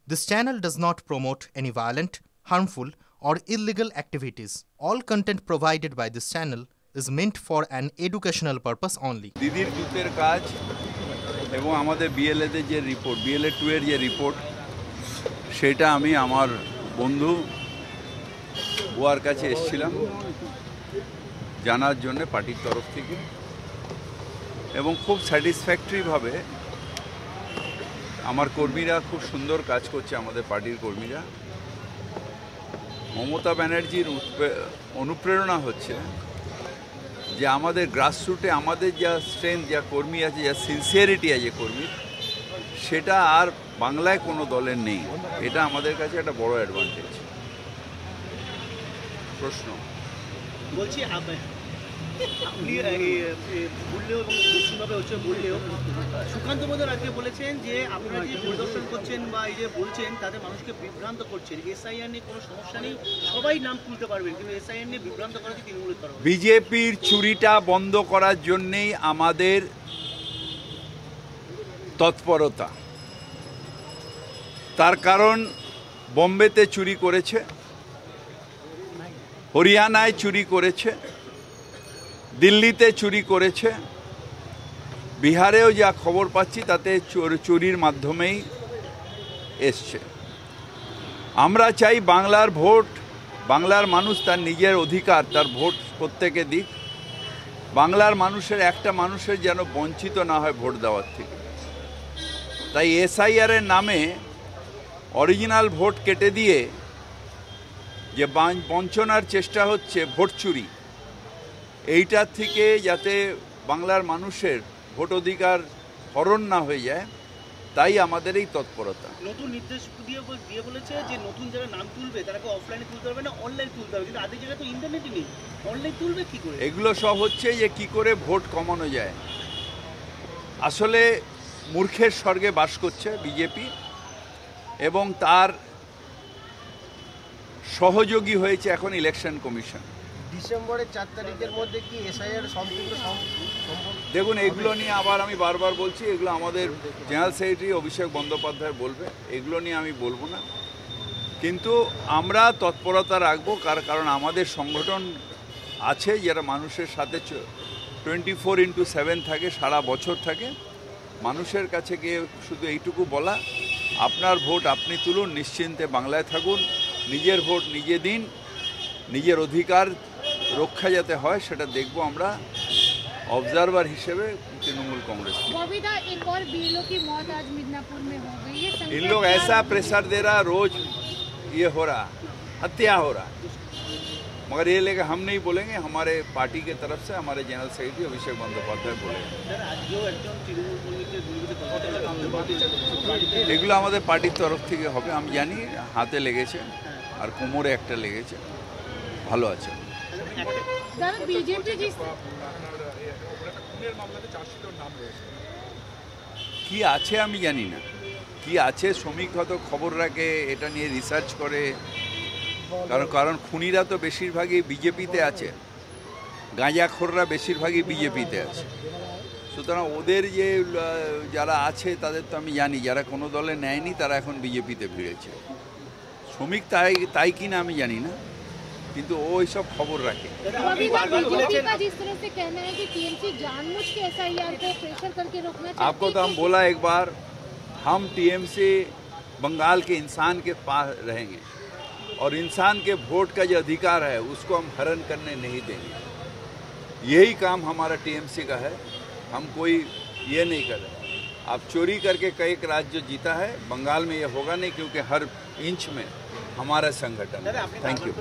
This channel does not promote any violent, harmful, or illegal activities. All content provided by this channel is meant for an educational purpose only. দিদির জুতের কাজ এবং আমাদের BLA যে report BLA 2 এর যে report সেটা আমি আমার বন্ধু বুয়ার কাছে এসেছিলাম জানার জন্য পার্টির তরফ থেকে এবং খুব স্যাটিসফ্যাক্টরি ভাবে আমার কর্মীরা খুব সুন্দর কাজ করছে আমাদের পার্টির কর্মীরা মমতা ব্যানার্জির অনুপ্রেরণা হচ্ছে যে আমাদের গ্রাসরুটে আমাদের যা স্ট্রেংথ যা কর্মী আছে যা সিনসিয়ারিটি আছে কর্মীর সেটা আর বাংলায় কোনো দলের নেই এটা আমাদের কাছে একটা বড় অ্যাডভান্টেজ প্রশ্ন বলছি আপনি বললেও এবং দক্ষিণভাবে হচ্ছে বললেও সুকান্ত মজুমদার আজকে বলেছেন যে আপনারা যে পরিদর্শন করছেন বা এই যে বলছেন তাদের মানুষকে বিভ্রান্ত করছেন এসআইআর নিয়ে কোনো সমস্যা নেই সবাই নাম তুলতে পারবেন কিন্তু এসআইআর নিয়ে বিভ্রান্ত করা হচ্ছে তৃণমূলের তরফ বিজেপির চুরিটা বন্ধ করার জন্যেই আমাদের তৎপরতা তার কারণ বোম্বেতে চুরি করেছে হরিয়ানায় চুরি করেছে দিল্লিতে চুরি করেছে বিহারেও যা খবর পাচ্ছি তাতে চুরির মাধ্যমেই এসছে আমরা চাই বাংলার ভোট বাংলার মানুষ তার নিজের অধিকার তার ভোট প্রত্যেকে দিক বাংলার মানুষের একটা মানুষের যেন বঞ্চিত না হয় ভোট দেওয়ার থেকে তাই এসআইআরের নামে অরিজিনাল ভোট কেটে দিয়ে যে বঞ্চনার চেষ্টা হচ্ছে ভোট চুরি এইটার থেকে যাতে বাংলার মানুষের ভোট অধিকার হরণ না হয়ে যায় তাই আমাদের এই তৎপরতা নতুন নির্দেশ দিয়ে বলেছে যে নতুন যারা নাম তুলবে তারাকে অফলাইনে তুলতে হবে না অনলাইন তুলতে হবে কিন্তু আগে জায়গায় তো ইন্টারনেটই নেই অনলাইন তুলবে কি করে এগুলো সব হচ্ছে যে কি করে ভোট কমানো যায় আসলে মূর্খের স্বর্গে বাস করছে বিজেপি এবং তার সহযোগী হয়েছে এখন ইলেকশন কমিশন ডিসেম্বরের 4 তারিখের মধ্যে কি এসআইআর সম্পূর্ণ দেখুন এগুলো নিয়ে আবার আমি বারবার বলছি এগুলো আমাদের জেনারেল সেক্রেটারি অভিষেক বন্দ্যোপাধ্যায় বলবে এগুলো নিয়ে আমি বলবো না কিন্তু আমরা তৎপরতা রাখবো কারণ আমাদের সংগঠন আছে যারা মানুষের সাথে 24/7 থাকে সারা বছর থাকে মানুষের কাছে গিয়ে শুধু এইটুকু বলা আপনার ভোট আপনি তুলুন নিশ্চিন্তে বাংলায় থাকুন নিজের ভোট নিজে দিন নিজের অধিকার রক্ষা যাতে হয় সেটা দেখবো আমরা ऑब्जर्वर हिसेबे तृणमूल कांग्रेस इन लोग ऐसा प्रेशर दे रहा रोज ये हो रहा हत्या हो रहा मगर ये लेकर हम नहीं बोलेंगे हमारे पार्टी के तरफ से हमारे जनरल सेक्रेटरी अभिषेक बंदोपाध्याय बोलेंगे এগুলো আমাদের পার্টির তরফ থেকে হবে আমি জানি হাতে লেগেছে আর কোমরে একটা লেগেছে ভালো আছে কি আছে আমি জানি না কি আছে শ্রমিক হয়তো খবর রাখে এটা নিয়ে রিসার্চ করে কারণ খুনিরা তো বেশিরভাগই বিজেপিতে আছে গাঁজাখোররা বেশিরভাগই বিজেপিতে আছে সুতরাং ওদের যে যারা আছে তাদের তো আমি জানি যারা কোনো দলে নেয়নি তারা এখন বিজেপিতে ভিড়েছে শ্রমিক তাই কিনা আমি জানি না কিন্তু ও এইসব খবর রাখে आपको तो हम बोला एक बार हम टीएमसी बंगाल के इंसान के पास रहेंगे और इंसान के वोट का जो अधिकार है उसको हम हरण करने नहीं देंगे यही काम हमारा टीएमसी का है हम कोई ये नहीं कर रहे आप चोरी करके कई राज्य जीता है बंगाल में ये होगा नहीं क्योंकि हर इंच में हमारा संगठन है थैंक यू